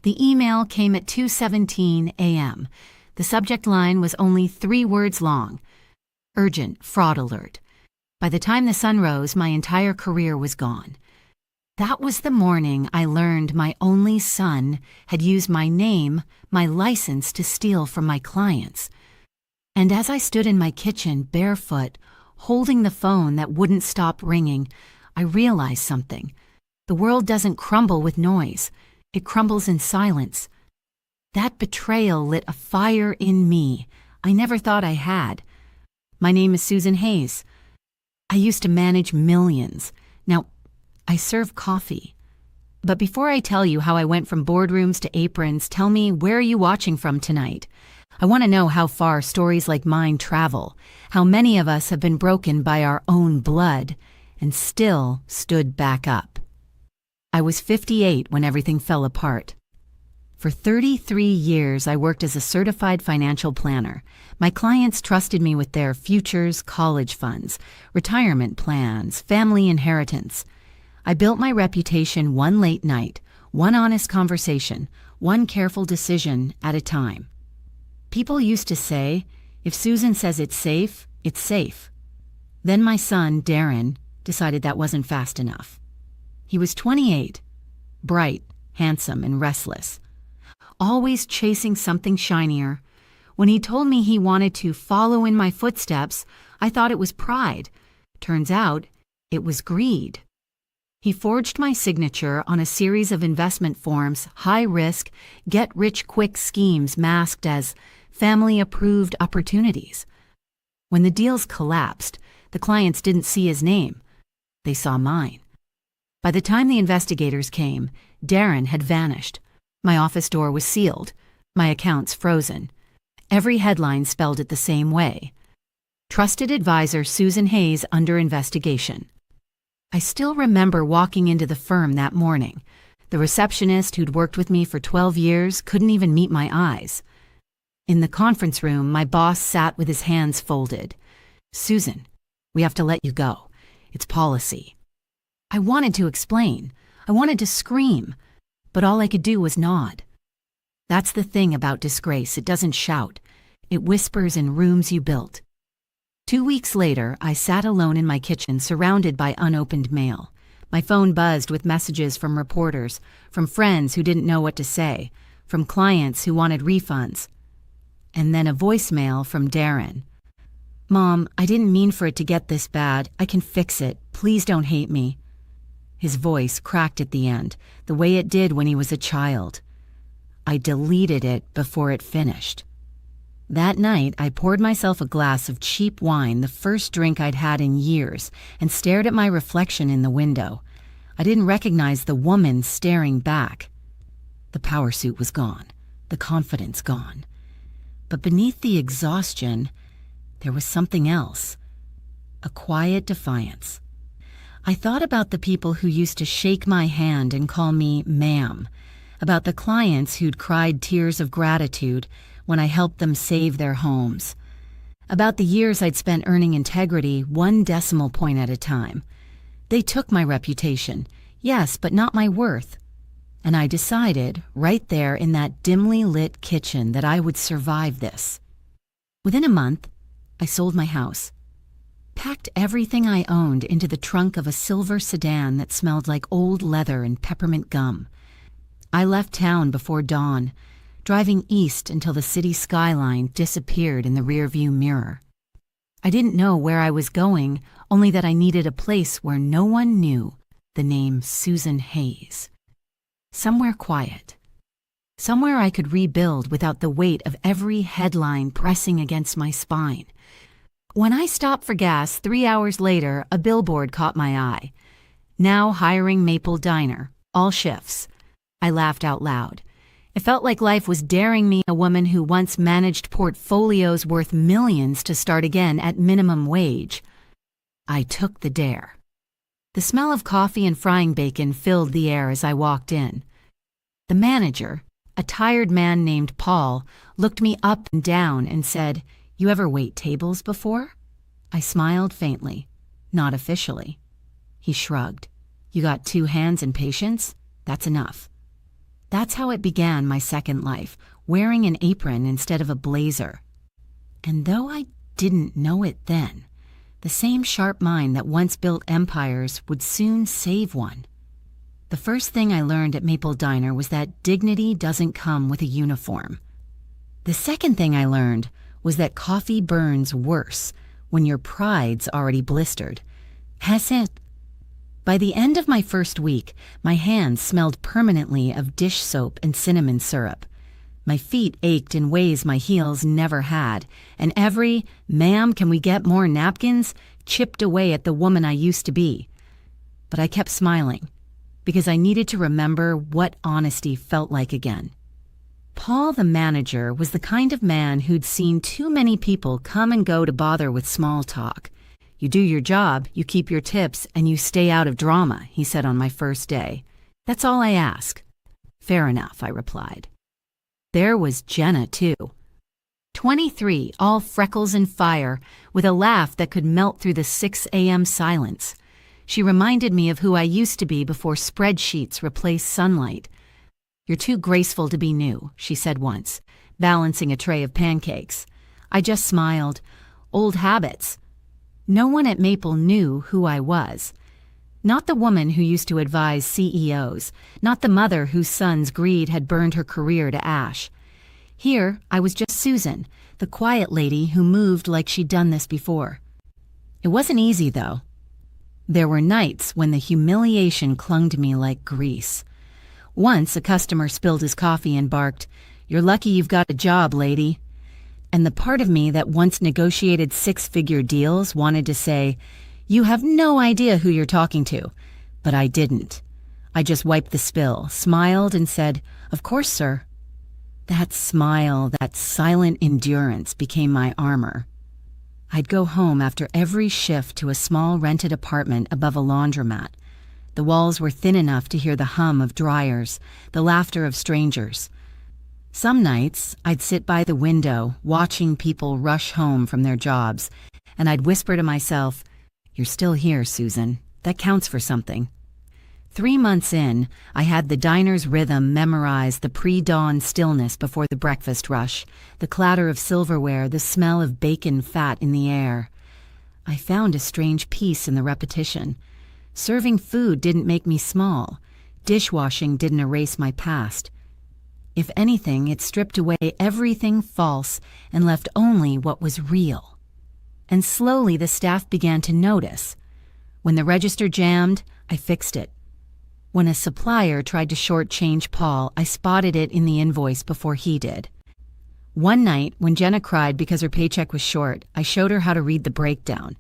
The email came at 2:17 a.m. The subject line was only 3 words long. Urgent fraud alert. By the time the sun rose, my entire career was gone. That was the morning I learned my only son had used my name, my license, to steal from my clients. And as I stood in my kitchen, barefoot, holding the phone that wouldn't stop ringing, I realized something. The world doesn't crumble with noise. It crumbles in silence. That betrayal lit a fire in me I never thought I had. My name is Susan Hayes. I used to manage millions. Now, I serve coffee. But before I tell you how I went from boardrooms to aprons, tell me, where are you watching from tonight? I want to know how far stories like mine travel, how many of us have been broken by our own blood and still stood back up. I was 58 when everything fell apart. For 33 years, I worked as a certified financial planner. My clients trusted me with their futures, college funds, retirement plans, family inheritance. I built my reputation one late night, one honest conversation, one careful decision at a time. People used to say, if Susan says it's safe, it's safe. Then my son, Darren, decided that wasn't fast enough. He was 28, bright, handsome, and restless, always chasing something shinier. When he told me he wanted to follow in my footsteps, I thought it was pride. Turns out, it was greed. He forged my signature on a series of investment forms, high-risk, get-rich-quick schemes masked as family-approved opportunities. When the deals collapsed, the clients didn't see his name. They saw mine. By the time the investigators came, Darren had vanished. My office door was sealed, my accounts frozen. Every headline spelled it the same way. Trusted advisor Susan Hayes under investigation. I still remember walking into the firm that morning. The receptionist who'd worked with me for 12 years couldn't even meet my eyes. In the conference room, my boss sat with his hands folded. "Susan, we have to let you go. It's policy." I wanted to explain. I wanted to scream. But all I could do was nod. That's the thing about disgrace. It doesn't shout. It whispers in rooms you built. 2 weeks later, I sat alone in my kitchen, surrounded by unopened mail. My phone buzzed with messages from reporters, from friends who didn't know what to say, from clients who wanted refunds. And then a voicemail from Darren. "Mom, I didn't mean for it to get this bad. I can fix it. Please don't hate me." His voice cracked at the end, the way it did when he was a child. I deleted it before it finished. That night, I poured myself a glass of cheap wine, the first drink I'd had in years, and stared at my reflection in the window. I didn't recognize the woman staring back. The power suit was gone, the confidence gone. But beneath the exhaustion, there was something else, a quiet defiance. I thought about the people who used to shake my hand and call me ma'am, about the clients who'd cried tears of gratitude when I helped them save their homes, about the years I'd spent earning integrity 1 decimal point at a time. They took my reputation, yes, but not my worth. And I decided, right there in that dimly lit kitchen, that I would survive this. Within a month, I sold my house. Packed everything I owned into the trunk of a silver sedan that smelled like old leather and peppermint gum. I left town before dawn, driving east until the city skyline disappeared in the rearview mirror. I didn't know where I was going, only that I needed a place where no one knew the name Susan Hayes. Somewhere quiet. Somewhere I could rebuild without the weight of every headline pressing against my spine. When I stopped for gas 3 hours later, a billboard caught my eye. "Now hiring Maple Diner, all shifts." I laughed out loud. It felt like life was daring me, a woman who once managed portfolios worth millions, to start again at minimum wage. I took the dare. The smell of coffee and frying bacon filled the air as I walked in. The manager, a tired man named Paul, looked me up and down and said, "You ever wait tables before?" I smiled faintly. Not officially. He shrugged. "You got 2 hands and patience? That's enough." That's how it began my second life, wearing an apron instead of a blazer. And though I didn't know it then, the same sharp mind that once built empires would soon save one. The first thing I learned at Maple Diner was that dignity doesn't come with a uniform. The second thing I learned was that coffee burns worse when your pride's already blistered. Has it? By the end of my first week, my hands smelled permanently of dish soap and cinnamon syrup. My feet ached in ways my heels never had, and every, "Ma'am, can we get more napkins?" chipped away at the woman I used to be. But I kept smiling, because I needed to remember what honesty felt like again. Paul, the manager, was the kind of man who'd seen too many people come and go to bother with small talk. "You do your job, you keep your tips, and you stay out of drama," he said on my first day. "That's all I ask." "Fair enough," I replied. There was Jenna, too. 23, all freckles and fire, with a laugh that could melt through the 6 a.m. silence. She reminded me of who I used to be before spreadsheets replaced sunlight. "You're too graceful to be new," she said once, balancing a tray of pancakes. I just smiled. Old habits. No one at Maple knew who I was. Not the woman who used to advise CEOs, not the mother whose son's greed had burned her career to ash. Here, I was just Susan, the quiet lady who moved like she'd done this before. It wasn't easy, though. There were nights when the humiliation clung to me like grease. Once, a customer spilled his coffee and barked, "You're lucky you've got a job, lady." And the part of me that once negotiated 6-figure deals wanted to say, "You have no idea who you're talking to." But I didn't. I just wiped the spill, smiled, and said, "Of course, sir." That smile, that silent endurance became my armor. I'd go home after every shift to a small rented apartment above a laundromat. The walls were thin enough to hear the hum of dryers, the laughter of strangers. Some nights, I'd sit by the window, watching people rush home from their jobs, and I'd whisper to myself, "You're still here, Susan. That counts for something." 3 months in, I had the diner's rhythm memorized, the pre-dawn stillness before the breakfast rush, the clatter of silverware, the smell of bacon fat in the air. I found a strange peace in the repetition. Serving food didn't make me small. Dishwashing didn't erase my past. If anything, it stripped away everything false and left only what was real. And slowly the staff began to notice. When the register jammed, I fixed it. When a supplier tried to shortchange Paul, I spotted it in the invoice before he did. One night, when Jenna cried because her paycheck was short, I showed her how to read the breakdown.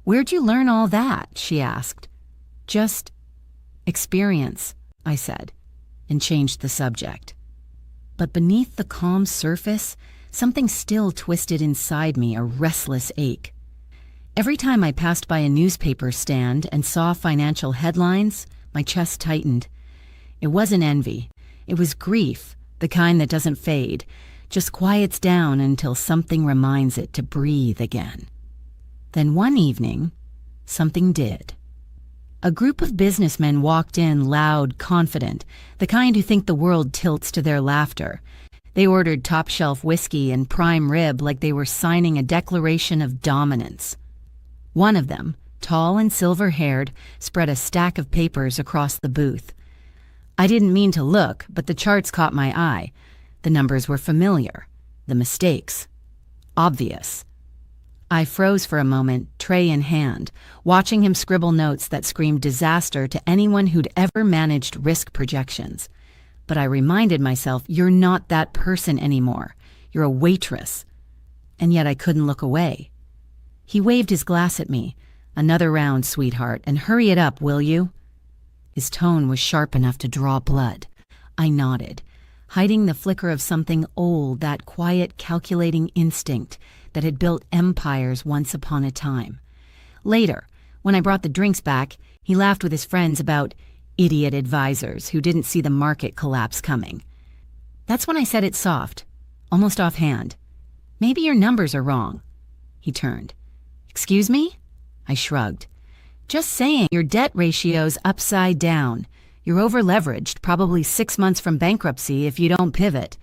"Where'd you learn all that?" she asked. "Just experience," I said, and changed the subject. But beneath the calm surface, something still twisted inside me, a restless ache. Every time I passed by a newspaper stand and saw financial headlines, my chest tightened. It wasn't envy. It was grief, the kind that doesn't fade, just quiets down until something reminds it to breathe again. Then one evening, something did. A group of businessmen walked in loud, confident, the kind who think the world tilts to their laughter. They ordered top-shelf whiskey and prime rib like they were signing a declaration of dominance. One of them, tall and silver-haired, spread a stack of papers across the booth. I didn't mean to look, but the charts caught my eye. The numbers were familiar. The mistakes. Obvious. I froze for a moment, tray in hand, watching him scribble notes that screamed disaster to anyone who'd ever managed risk projections. But I reminded myself, you're not that person anymore. You're a waitress. And yet I couldn't look away. He waved his glass at me. "Another round, sweetheart, and hurry it up, will you?" His tone was sharp enough to draw blood. I nodded, hiding the flicker of something old, that quiet, calculating instinct that had built empires once upon a time. Later, when I brought the drinks back, he laughed with his friends about idiot advisors who didn't see the market collapse coming. That's when I said it soft, almost offhand. "Maybe your numbers are wrong." He turned. "Excuse me?" I shrugged. "Just saying, your debt ratio's upside down. You're over-leveraged, probably 6 months from bankruptcy if you don't pivot."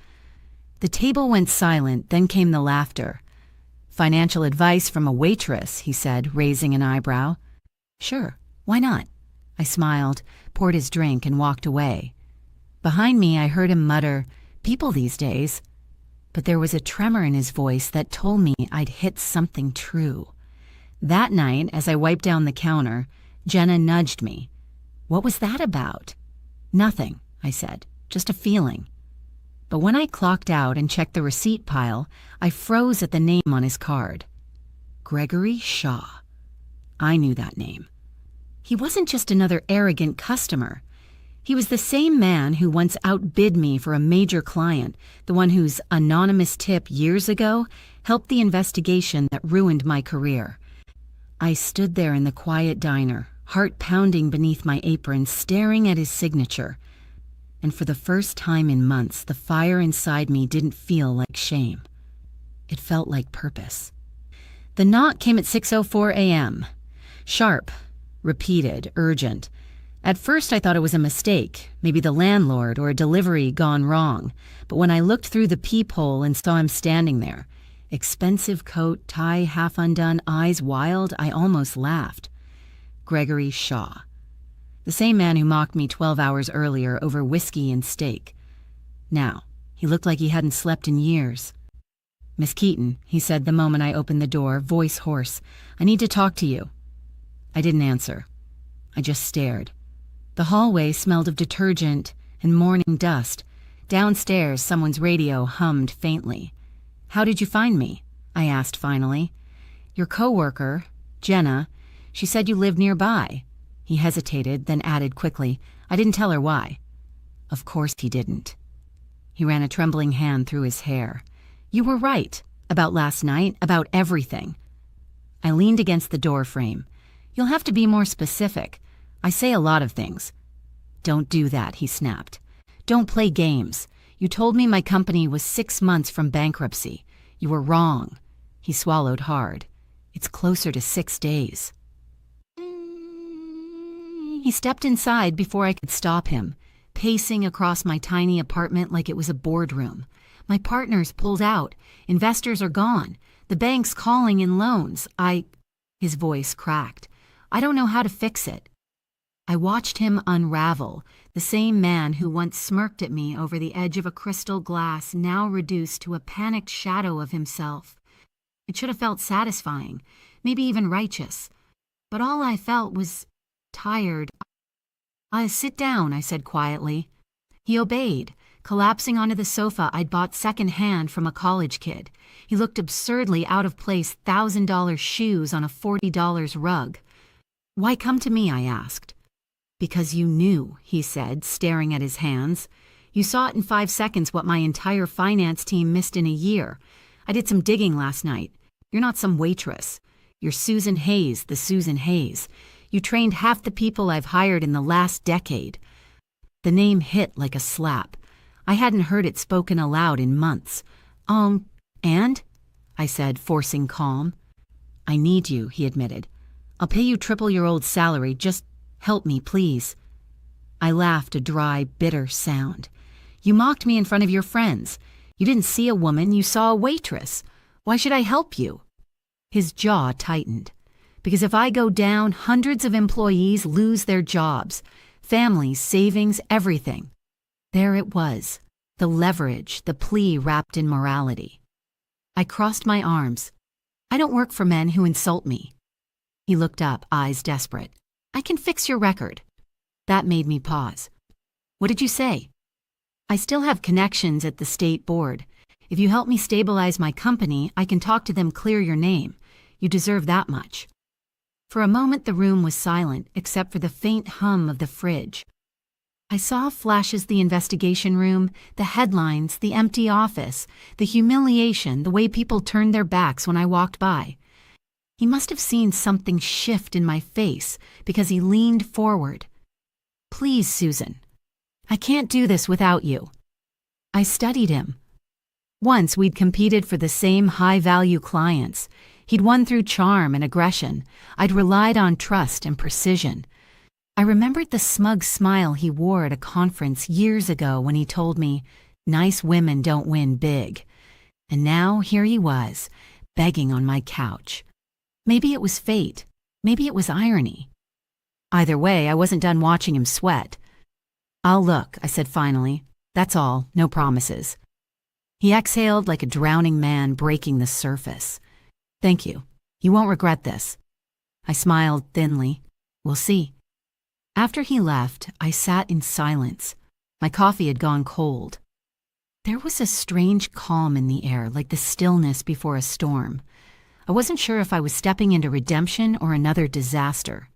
The table went silent, then came the laughter. "Financial advice from a waitress," he said, raising an eyebrow. "Sure, why not?" I smiled, poured his drink, and walked away. Behind me, I heard him mutter, "People these days." But there was a tremor in his voice that told me I'd hit something true. That night, as I wiped down the counter, Jenna nudged me. "What was that about?" "Nothing," I said, "just a feeling." But when I clocked out and checked the receipt pile, I froze at the name on his card. Gregory Shaw. I knew that name. He wasn't just another arrogant customer. He was the same man who once outbid me for a major client, the one whose anonymous tip years ago helped the investigation that ruined my career. I stood there in the quiet diner, heart pounding beneath my apron, staring at his signature. And for the first time in months, the fire inside me didn't feel like shame. It felt like purpose. The knock came at 6:04 a.m. Sharp, repeated, urgent. At first I thought it was a mistake, maybe the landlord or a delivery gone wrong. But when I looked through the peephole and saw him standing there, expensive coat, tie half undone, eyes wild, I almost laughed. Gregory Shaw. The same man who mocked me 12 hours earlier over whiskey and steak. Now, he looked like he hadn't slept in years. "Miss Keaton," he said the moment I opened the door, voice hoarse, "I need to talk to you." I didn't answer. I just stared. The hallway smelled of detergent and morning dust. Downstairs, someone's radio hummed faintly. "How did you find me?" I asked finally. "Your coworker, Jenna, she said you lived nearby." He hesitated, then added quickly, "I didn't tell her why." Of course he didn't. He ran a trembling hand through his hair. "You were right. About last night, about everything." I leaned against the door frame. "You'll have to be more specific. I say a lot of things." "Don't do that," he snapped. "Don't play games. You told me my company was 6 months from bankruptcy. You were wrong." He swallowed hard. "It's closer to 6 days." He stepped inside before I could stop him, pacing across my tiny apartment like it was a boardroom. "My partner's pulled out. Investors are gone. The bank's calling in loans. His voice cracked. "I don't know how to fix it." I watched him unravel, the same man who once smirked at me over the edge of a crystal glass, now reduced to a panicked shadow of himself. It should have felt satisfying, maybe even righteous. But all I felt was tired. "Sit down," I said quietly. He obeyed, collapsing onto the sofa I'd bought secondhand from a college kid. He looked absurdly out of place, $1,000 shoes on a $40 rug. "Why come to me?" I asked. "Because you knew," he said, staring at his hands. "You saw it in 5 seconds what my entire finance team missed in a year. I did some digging last night. You're not some waitress. You're Susan Hayes, the Susan Hayes. You trained half the people I've hired in the last decade." The name hit like a slap. I hadn't heard it spoken aloud in months. And?" I said, forcing calm. "I need you," he admitted. "I'll pay you triple your old salary. Just help me, please." I laughed a dry, bitter sound. "You mocked me in front of your friends. You didn't see a woman, you saw a waitress. Why should I help you?" His jaw tightened. "Because if I go down, hundreds of employees lose their jobs. Families, savings, everything." There it was, the leverage, the plea wrapped in morality. I crossed my arms. "I don't work for men who insult me." He looked up, eyes desperate. "I can fix your record." That made me pause. "What did you say?" "I still have connections at the state board. If you help me stabilize my company, I can talk to them, clear your name. You deserve that much." For a moment the room was silent, except for the faint hum of the fridge. I saw flashes: the investigation room, the headlines, the empty office, the humiliation, the way people turned their backs when I walked by. He must have seen something shift in my face because he leaned forward. "Please, Susan, I can't do this without you." I studied him. Once we'd competed for the same high-value clients. He'd won through charm and aggression. I'd relied on trust and precision. I I remembered the smug smile he wore at a conference years ago when he told me, "Nice women don't win big." And now here he was, begging on my couch. Maybe it was fate. Maybe it was irony. Either way, I wasn't done watching him sweat. "I'll look," I said finally. "That's all, no promises." He exhaled like a drowning man breaking the surface. "Thank you. You won't regret this." I smiled thinly. "We'll see." After he left, I sat in silence. My coffee had gone cold. There was a strange calm in the air, like the stillness before a storm. I wasn't sure if I was stepping into redemption or another disaster.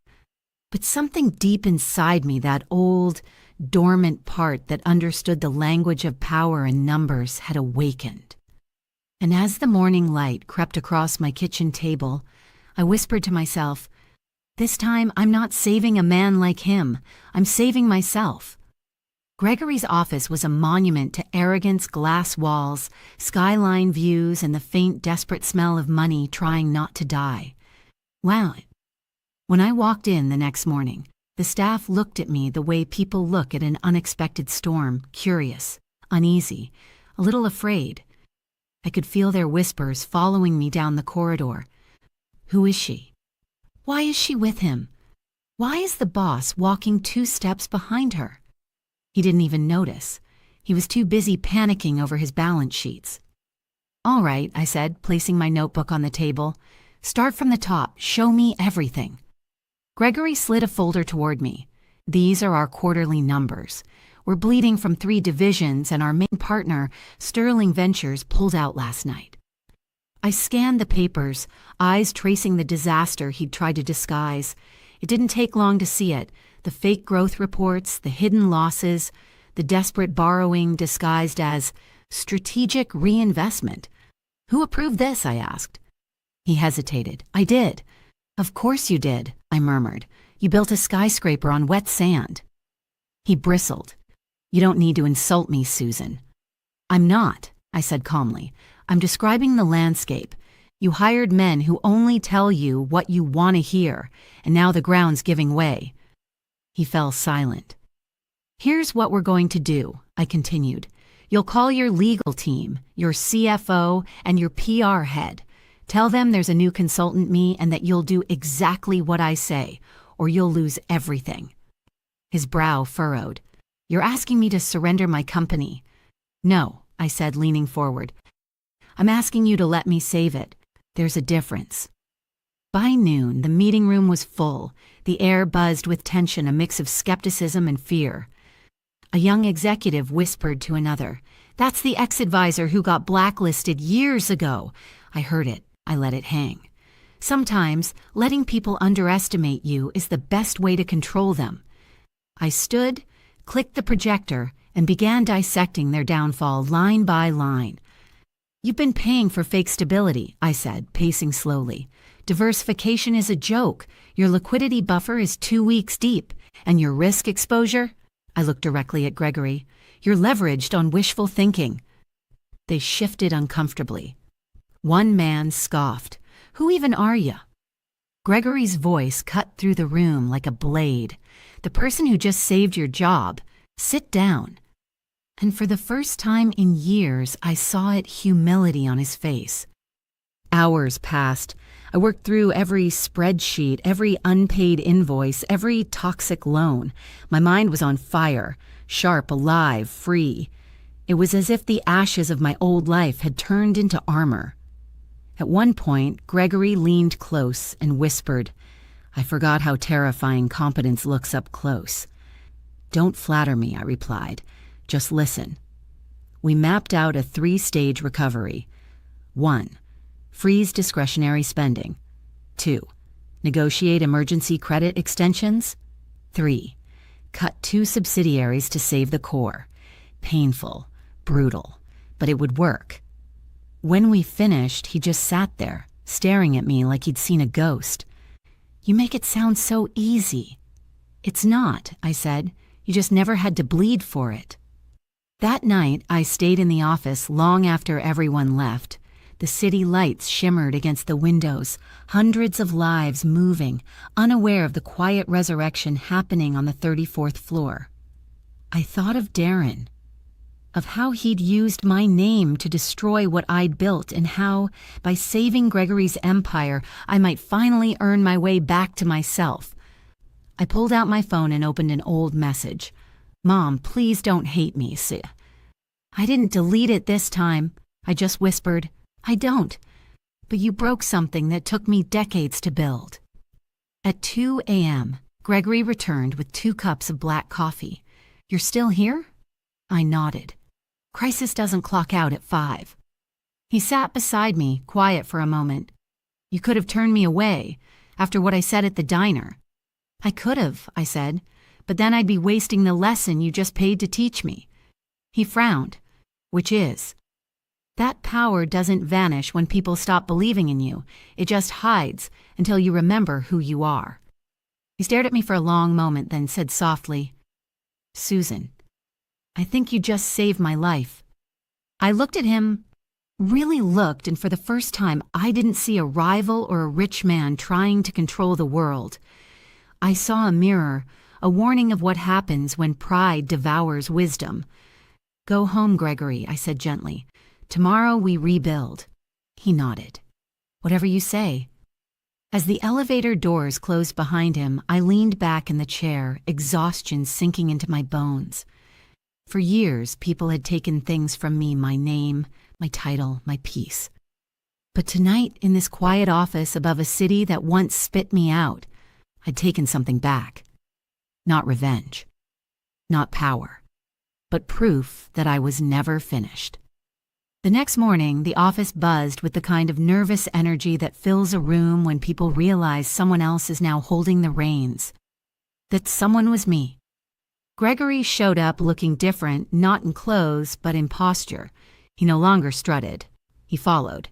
But something deep inside me, that old, dormant part that understood the language of power and numbers, had awakened. And as the morning light crept across my kitchen table, I whispered to myself, "This time I'm not saving a man like him, I'm saving myself." Gregory's office was a monument to arrogance, glass walls, skyline views, and the faint, desperate smell of money trying not to die. Wow. When I walked in the next morning, the staff looked at me the way people look at an unexpected storm, curious, uneasy, a little afraid. I could feel their whispers following me down the corridor. Who is she? Why is she with him? Why is the boss walking 2 steps behind her? He didn't even notice. He was too busy panicking over his balance sheets. "All right," I said, placing my notebook on the table. "Start from the top. Show me everything." Gregory slid a folder toward me. "These are our quarterly numbers. We're bleeding from 3 divisions, and our main partner, Sterling Ventures, pulled out last night." I scanned the papers, eyes tracing the disaster he'd tried to disguise. It didn't take long to see it. The fake growth reports, the hidden losses, the desperate borrowing disguised as strategic reinvestment. "Who approved this?" I asked. He hesitated. "I did." "Of course you did," I murmured. "You built a skyscraper on wet sand." He bristled. "You don't need to insult me, Susan." "I'm not," I said calmly. "I'm describing the landscape. You hired men who only tell you what you want to hear, and now the ground's giving way." He fell silent. "Here's what we're going to do," I continued. "You'll call your legal team, your CFO, and your PR head. Tell them there's a new consultant me and that you'll do exactly what I say, or you'll lose everything." His brow furrowed. "You're asking me to surrender my company." "No," I said, leaning forward. "I'm asking you to let me save it. There's a difference." By noon, the meeting room was full. The air buzzed with tension, a mix of skepticism and fear. A young executive whispered to another, "That's the ex-advisor who got blacklisted years ago." I heard it. I let it hang. Sometimes, letting people underestimate you is the best way to control them. I stood, clicked the projector, and began dissecting their downfall line by line. "You've been paying for fake stability," I said, pacing slowly. "Diversification is a joke. Your liquidity buffer is 2 weeks deep. And your risk exposure?" I looked directly at Gregory. "You're leveraged on wishful thinking." They shifted uncomfortably. One man scoffed. "Who even are you?" Gregory's voice cut through the room like a blade. "The person who just saved your job. Sit down." And for the first time in years, I saw it, humility on his face. Hours passed. I worked through every spreadsheet, every unpaid invoice, every toxic loan. My mind was on fire, sharp, alive, free. It was as if the ashes of my old life had turned into armor. At one point, Gregory leaned close and whispered, "I forgot how terrifying competence looks up close." "Don't flatter me," I replied. "Just listen." We mapped out a 3-stage recovery. 1. Freeze discretionary spending. 2. Negotiate emergency credit extensions. 3. Cut 2 subsidiaries to save the core. Painful, brutal, but it would work. When we finished, he just sat there, staring at me like he'd seen a ghost. "You make it sound so easy." "It's not," I said. "You just never had to bleed for it." That night, I stayed in the office long after everyone left. The city lights shimmered against the windows, hundreds of lives moving, unaware of the quiet resurrection happening on the 34th floor. I thought of Darren, of how he'd used my name to destroy what I'd built, and how, by saving Gregory's empire, I might finally earn my way back to myself. I pulled out my phone and opened an old message. "Mom, please don't hate me, sis." I didn't delete it this time. I just whispered, "I don't. But you broke something that took me decades to build." At 2 a.m., Gregory returned with 2 cups of black coffee. "You're still here?" I nodded. "Crisis doesn't clock out at 5. He sat beside me, quiet for a moment. "You could have turned me away, after what I said at the diner." "I could have," I said, "but then I'd be wasting the lesson you just paid to teach me." He frowned. "Which is?" "That power doesn't vanish when people stop believing in you. It just hides until you remember who you are." He stared at me for a long moment, then said softly, "Susan, I think you just saved my life." I looked at him, really looked, and for the first time I didn't see a rival or a rich man trying to control the world. I saw a mirror, a warning of what happens when pride devours wisdom. "Go home, Gregory," I said gently. "Tomorrow we rebuild." He nodded. "Whatever you say." As the elevator doors closed behind him, I leaned back in the chair, exhaustion sinking into my bones. For years, people had taken things from me, my name, my title, my peace. But tonight, in this quiet office above a city that once spit me out, I'd taken something back. Not revenge, not power, but proof that I was never finished. The next morning, the office buzzed with the kind of nervous energy that fills a room when people realize someone else is now holding the reins. That someone was me. Gregory showed up looking different, not in clothes, but in posture. He no longer strutted. He followed.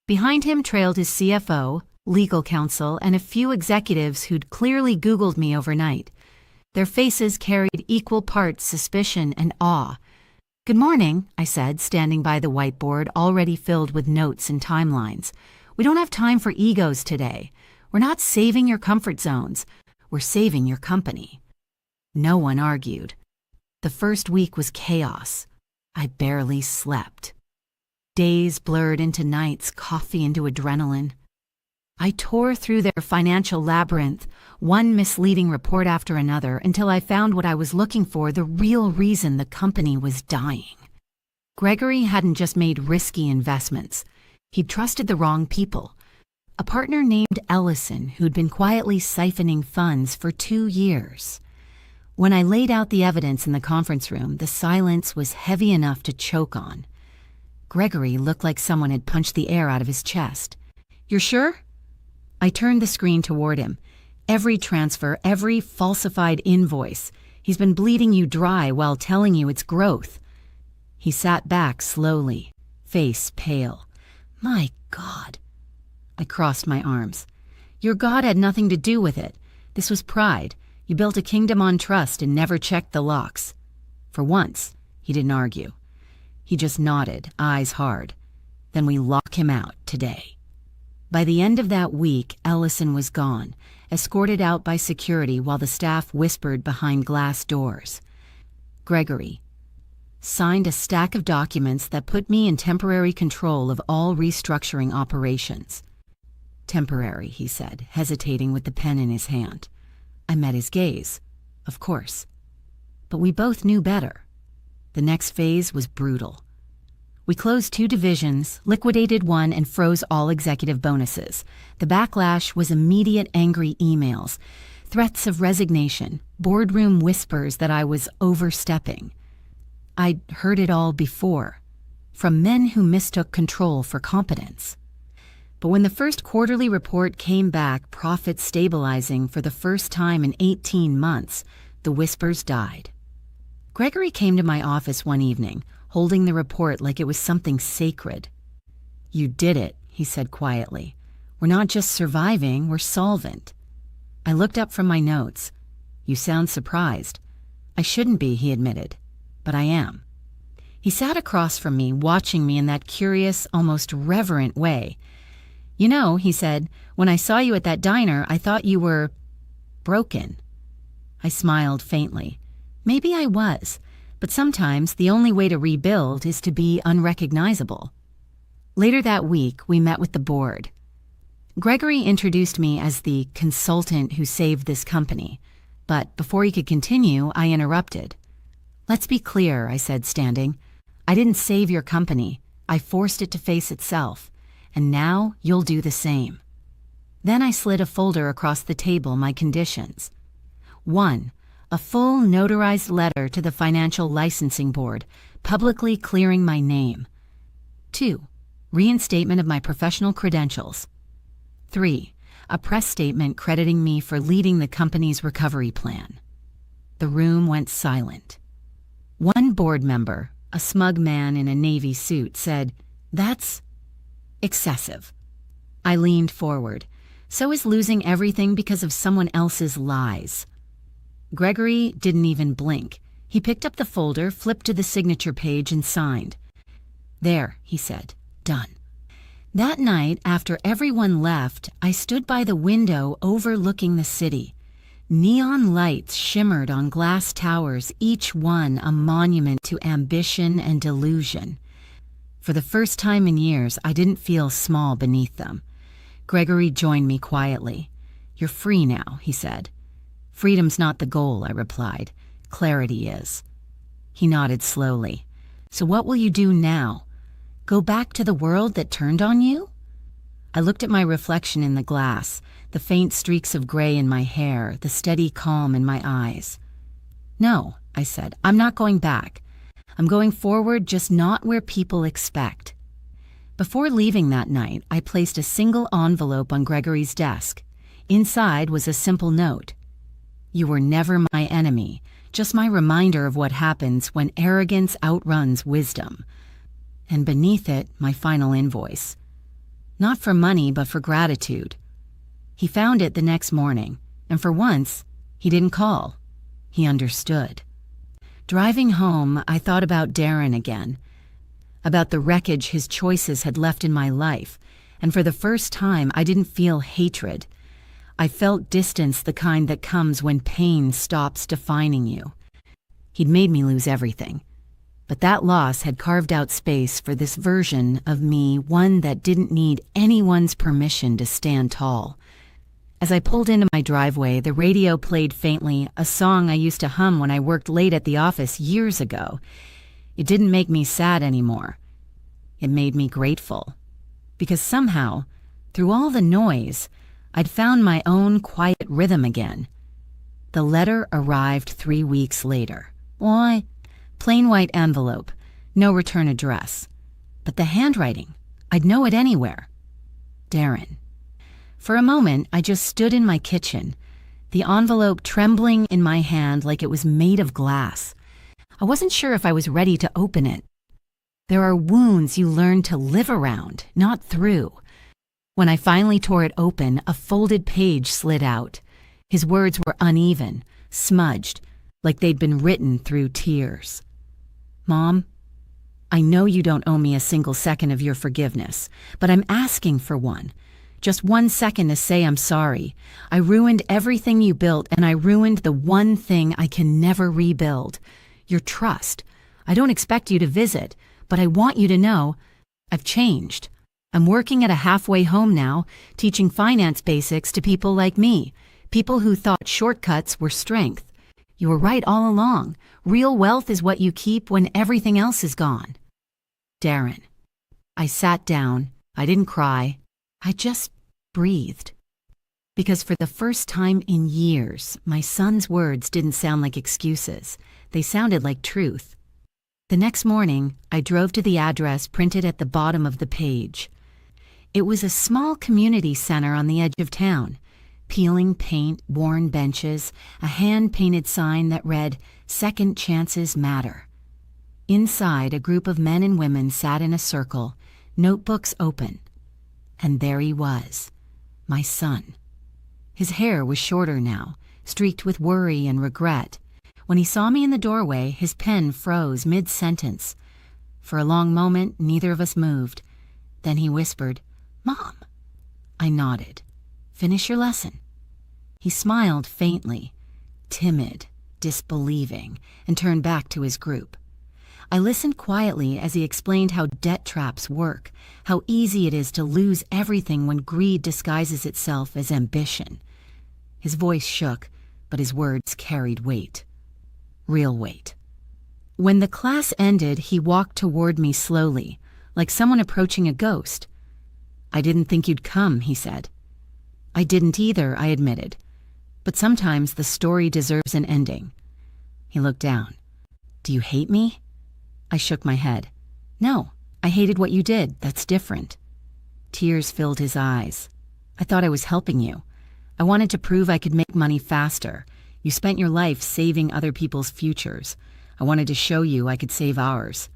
Behind him trailed his CFO, legal counsel, and a few executives who'd clearly Googled me overnight. Their faces carried equal parts suspicion and awe. "Good morning," I said, standing by the whiteboard already filled with notes and timelines. "We don't have time for egos today. We're not saving your comfort zones. We're saving your company." No one argued. The first week was chaos. I barely slept. Days blurred into nights, coffee into adrenaline. I tore through their financial labyrinth, one misleading report after another, until I found what I was looking for, the real reason the company was dying. Gregory hadn't just made risky investments. He'd trusted the wrong people. A partner named Ellison, who'd been quietly siphoning funds for 2 years. When I laid out the evidence in the conference room, the silence was heavy enough to choke on. Gregory looked like someone had punched the air out of his chest. "You're sure?" I turned the screen toward him. "Every transfer, every falsified invoice. He's been bleeding you dry while telling you it's growth." He sat back slowly, face pale. "My God." I crossed my arms. "Your God had nothing to do with it. This was pride. You built a kingdom on trust and never checked the locks." For once, he didn't argue. He just nodded, eyes hard. "Then we lock him out today." By the end of that week, Ellison was gone, escorted out by security while the staff whispered behind glass doors. Gregory signed a stack of documents that put me in temporary control of all restructuring operations. "Temporary," he said, hesitating with the pen in his hand. I met his gaze. Of course. But we both knew better. The next phase was brutal. We closed 2 divisions, liquidated 1, and froze all executive bonuses. The backlash was immediate angry emails, threats of resignation, boardroom whispers that I was overstepping. I'd heard it all before, from men who mistook control for competence. But when the first quarterly report came back, profits stabilizing for the first time in 18 months, the whispers died. Gregory came to my office one evening, holding the report like it was something sacred. "You did it," he said quietly. "We're not just surviving, we're solvent." I looked up from my notes. "You sound surprised." "I shouldn't be," he admitted, "but I am." He sat across from me, watching me in that curious, almost reverent way. "You know," he said, "when I saw you at that diner, I thought you were broken." I smiled faintly. Maybe I was, but sometimes the only way to rebuild is to be unrecognizable. Later that week, we met with the board. Gregory introduced me as the consultant who saved this company, but before he could continue, I interrupted. "Let's be clear," I said, standing. "I didn't save your company. I forced it to face itself, and now you'll do the same." Then I slid a folder across the table, my conditions. 1. A full notarized letter to the Financial Licensing Board, publicly clearing my name. 2. Reinstatement of my professional credentials. 3. A press statement crediting me for leading the company's recovery plan. The room went silent. One board member, a smug man in a navy suit, said, "That's excessive." I leaned forward. "So is losing everything because of someone else's lies." Gregory didn't even blink. He picked up the folder, flipped to the signature page, and signed. "There," he said, "done." That night, after everyone left, I stood by the window overlooking the city. Neon lights shimmered on glass towers, each one a monument to ambition and delusion. For the first time in years, I didn't feel small beneath them. Gregory joined me quietly. "You're free now," he said. "Freedom's not the goal," I replied. "Clarity is." He nodded slowly. "So what will you do now? Go back to the world that turned on you?" I looked at my reflection in the glass, the faint streaks of gray in my hair, the steady calm in my eyes. "No," I said, "I'm not going back. I'm going forward, just not where people expect." Before leaving that night, I placed a single envelope on Gregory's desk. Inside was a simple note. "You were never my enemy, just my reminder of what happens when arrogance outruns wisdom." And beneath it, my final invoice. Not for money, but for gratitude. He found it the next morning, and for once, he didn't call. He understood. Driving home, I thought about Darren again, about the wreckage his choices had left in my life, and for the first time, I didn't feel hatred. I felt distance, the kind that comes when pain stops defining you. He'd made me lose everything. But that loss had carved out space for this version of me, one that didn't need anyone's permission to stand tall. As I pulled into my driveway, the radio played faintly, a song I used to hum when I worked late at the office years ago. It didn't make me sad anymore. It made me grateful. Because somehow, through all the noise, I'd found my own quiet rhythm again. The letter arrived 3 weeks later. Why? Plain white envelope, no return address. But the handwriting, I'd know it anywhere. Darren. For a moment, I just stood in my kitchen, the envelope trembling in my hand like it was made of glass. I wasn't sure if I was ready to open it. There are wounds you learn to live around, not through. When I finally tore it open, a folded page slid out. His words were uneven, smudged, like they'd been written through tears. "Mom, I know you don't owe me a single second of your forgiveness, but I'm asking for one. Just 1 second to say I'm sorry. I ruined everything you built, and I ruined the one thing I can never rebuild. Your trust. I don't expect you to visit, but I want you to know I've changed. I'm working at a halfway home now, teaching finance basics to people like me, people who thought shortcuts were strength. You were right all along. Real wealth is what you keep when everything else is gone." Darren. I sat down. I didn't cry. I just breathed. Because for the first time in years, my son's words didn't sound like excuses. They sounded like truth. The next morning, I drove to the address printed at the bottom of the page. It was a small community center on the edge of town. Peeling paint, worn benches, a hand-painted sign that read, "Second Chances Matter." Inside, a group of men and women sat in a circle, notebooks open. And there he was, my son. His hair was shorter now, streaked with worry and regret. When he saw me in the doorway, his pen froze mid-sentence. For a long moment, neither of us moved. Then he whispered, "Mom." I nodded. "Finish your lesson." He smiled faintly, timid, disbelieving, and turned back to his group. I listened quietly as he explained how debt traps work, how easy it is to lose everything when greed disguises itself as ambition. His voice shook, but his words carried weight. Real weight. When the class ended, he walked toward me slowly, like someone approaching a ghost. "I didn't think you'd come," he said. "I didn't either," I admitted. "But sometimes the story deserves an ending." He looked down. "Do you hate me?" I shook my head. "No, I hated what you did. That's different." Tears filled his eyes. "I thought I was helping you. I wanted to prove I could make money faster. You spent your life saving other people's futures. I wanted to show you I could save ours."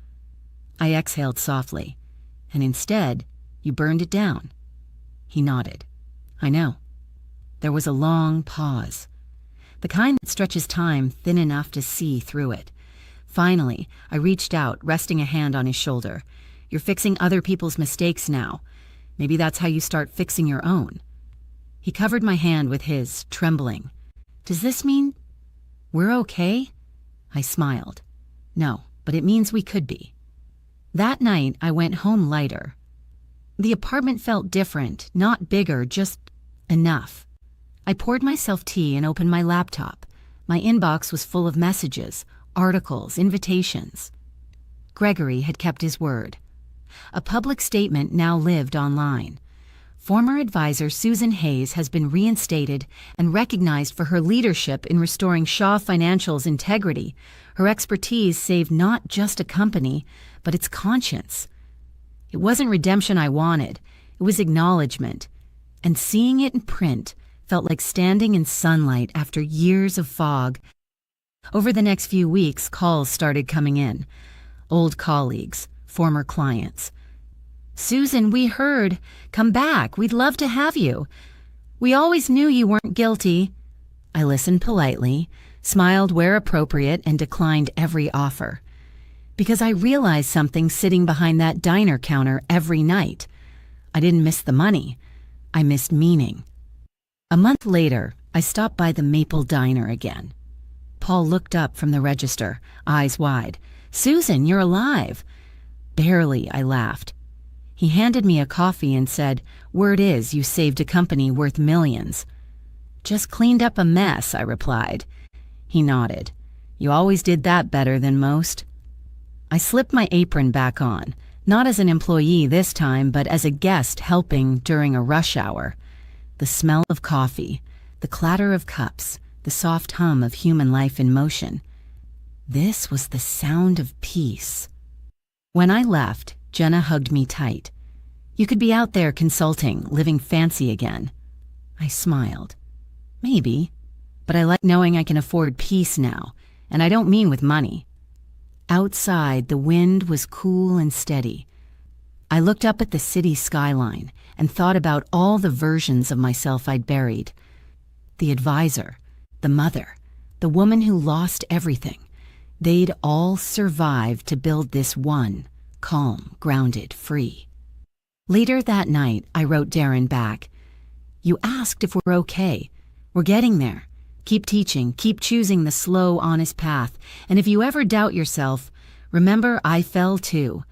I exhaled softly. "And instead, you burned it down." He nodded. "I know." There was a long pause, the kind that stretches time thin enough to see through it. Finally, I reached out, resting a hand on his shoulder. "You're fixing other people's mistakes now. Maybe that's how you start fixing your own." He covered my hand with his, trembling. "Does this mean we're okay?" I smiled. "No, but it means we could be." That night, I went home lighter. The apartment felt different, not bigger, just enough. I poured myself tea and opened my laptop. My inbox was full of messages, articles, invitations. Gregory had kept his word. A public statement now lived online. Former advisor Susan Hayes has been reinstated and recognized for her leadership in restoring Shaw Financial's integrity. Her expertise saved not just a company, but its conscience. It wasn't redemption I wanted, it was acknowledgement. And seeing it in print felt like standing in sunlight after years of fog. Over the next few weeks, calls started coming in. Old colleagues, former clients. "Susan, we heard. Come back. We'd love to have you. We always knew you weren't guilty." I listened politely, smiled where appropriate, and declined every offer. Because I realized something sitting behind that diner counter every night. I didn't miss the money. I missed meaning. A month later, I stopped by the Maple Diner again. Paul looked up from the register, eyes wide. "Susan, you're alive." "Barely," I laughed. He handed me a coffee and said, "Word is you saved a company worth millions." "Just cleaned up a mess," I replied. He nodded. "You always did that better than most." I slipped my apron back on, not as an employee this time, but as a guest helping during a rush hour. The smell of coffee, the clatter of cups, the soft hum of human life in motion. This was the sound of peace. When I left, Jenna hugged me tight. "You could be out there consulting, living fancy again." I smiled. "Maybe, but I like knowing I can afford peace now, and I don't mean with money." Outside, the wind was cool and steady. I looked up at the city skyline and thought about all the versions of myself I'd buried. The advisor, the mother, the woman who lost everything. They'd all survived to build this one, calm, grounded, free. Later that night, I wrote Darren back. "You asked if we're okay. We're getting there. Keep teaching, keep choosing the slow, honest path. And if you ever doubt yourself, remember I fell too,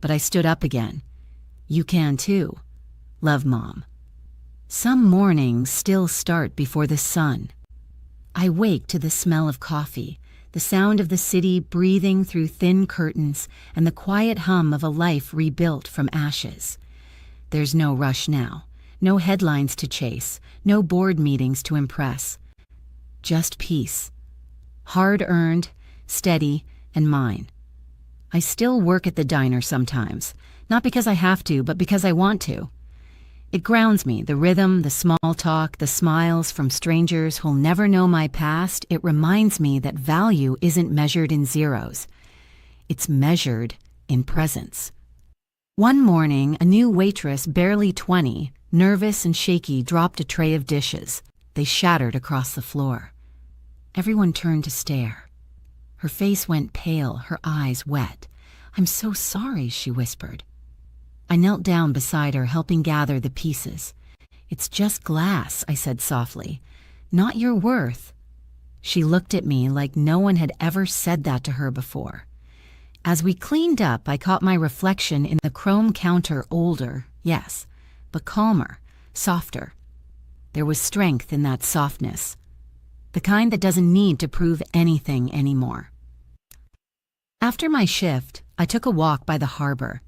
but I stood up again. You can too. Love, Mom." Some mornings still start before the sun. I wake to the smell of coffee, the sound of the city breathing through thin curtains, and the quiet hum of a life rebuilt from ashes. There's no rush now, no headlines to chase, no board meetings to impress. Just peace. Hard-earned, steady, and mine. I still work at the diner sometimes, not because I have to, but because I want to. It grounds me, the rhythm, the small talk, the smiles from strangers who'll never know my past. It reminds me that value isn't measured in zeros. It's measured in presence. One morning, a new waitress, barely 20, nervous and shaky, dropped a tray of dishes. They shattered across the floor. Everyone turned to stare. Her face went pale, her eyes wet. "I'm so sorry," she whispered. I knelt down beside her, helping gather the pieces. "It's just glass," I said softly. "Not your worth." She looked at me like no one had ever said that to her before. As we cleaned up, I caught my reflection in the chrome counter, older, yes, but calmer, softer. There was strength in that softness, the kind that doesn't need to prove anything anymore. After my shift, I took a walk by the harbor,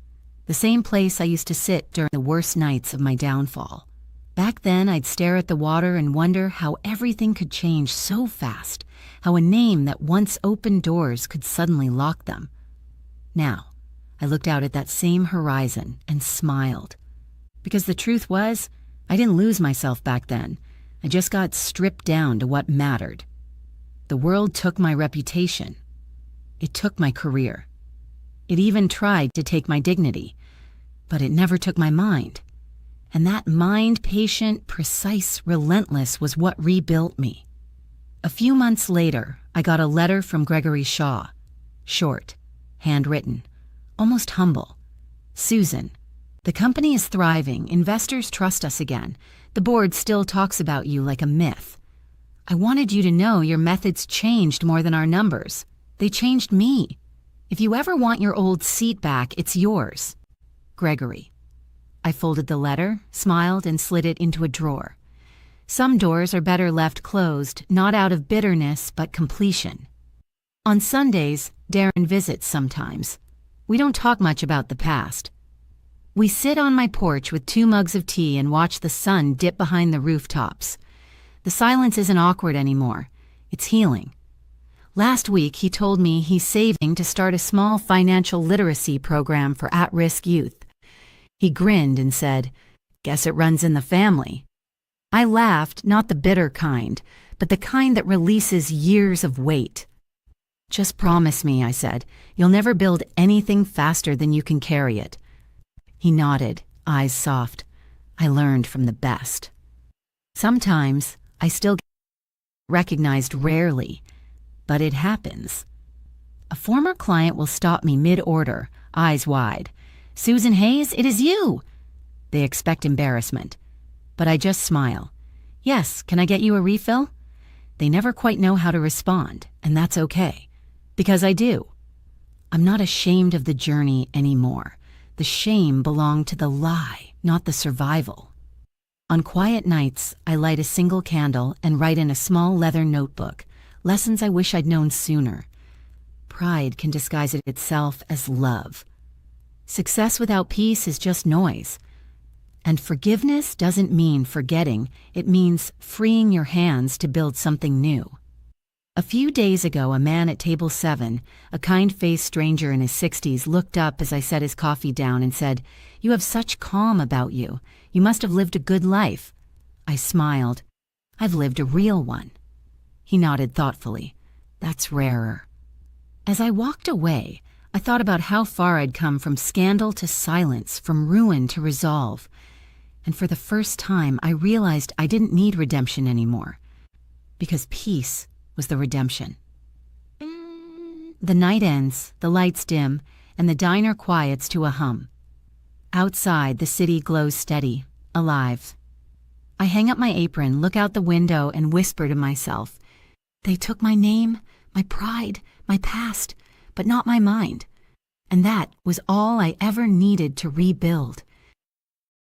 the same place I used to sit during the worst nights of my downfall. Back then, I'd stare at the water and wonder how everything could change so fast, how a name that once opened doors could suddenly lock them. Now, I looked out at that same horizon and smiled. Because the truth was, I didn't lose myself back then. I just got stripped down to what mattered. The world took my reputation. It took my career. It even tried to take my dignity, but it never took my mind. And that mind, patient, precise, relentless, was what rebuilt me. A few months later, I got a letter from Gregory Shaw. Short, handwritten, almost humble. "Susan, the company is thriving. Investors trust us again. The board still talks about you like a myth. I wanted you to know your methods changed more than our numbers. They changed me. If you ever want your old seat back, it's yours. Gregory." I folded the letter, smiled, and slid it into a drawer. Some doors are better left closed, not out of bitterness, but completion. On Sundays, Darren visits sometimes. We don't talk much about the past. We sit on my porch with 2 mugs of tea and watch the sun dip behind the rooftops. The silence isn't awkward anymore. It's healing. Last week, he told me he's saving to start a small financial literacy program for at-risk youth. He grinned and said, "Guess it runs in the family." I laughed, not the bitter kind, but the kind that releases years of weight. "Just promise me," I said, "you'll never build anything faster than you can carry it." He nodded, eyes soft. I learned from the best. Sometimes I still get recognized, rarely, but it happens. A former client will stop me mid-order, eyes wide. "Susan Hayes, it is you!" They expect embarrassment, but I just smile. "Yes, can I get you a refill?" They never quite know how to respond, and that's okay, because I do. I'm not ashamed of the journey anymore. The shame belonged to the lie, not the survival. On quiet nights, I light a single candle and write in a small leather notebook, lessons I wish I'd known sooner. Pride can disguise it itself as love. Success without peace is just noise. And forgiveness doesn't mean forgetting, it means freeing your hands to build something new. A few days ago, a man at table 7, a kind-faced stranger in his 60s, looked up as I set his coffee down and said, "You have such calm about you. You must have lived a good life." I smiled. "I've lived a real one." He nodded thoughtfully. "That's rarer." As I walked away, I thought about how far I'd come from scandal to silence, from ruin to resolve. And for the first time, I realized I didn't need redemption anymore, because peace was the redemption. The night ends, the lights dim, and the diner quiets to a hum. Outside, the city glows steady, alive. I hang up my apron, look out the window, and whisper to myself, "They took my name, my pride, my past, but not my mind." And that was all I ever needed to rebuild.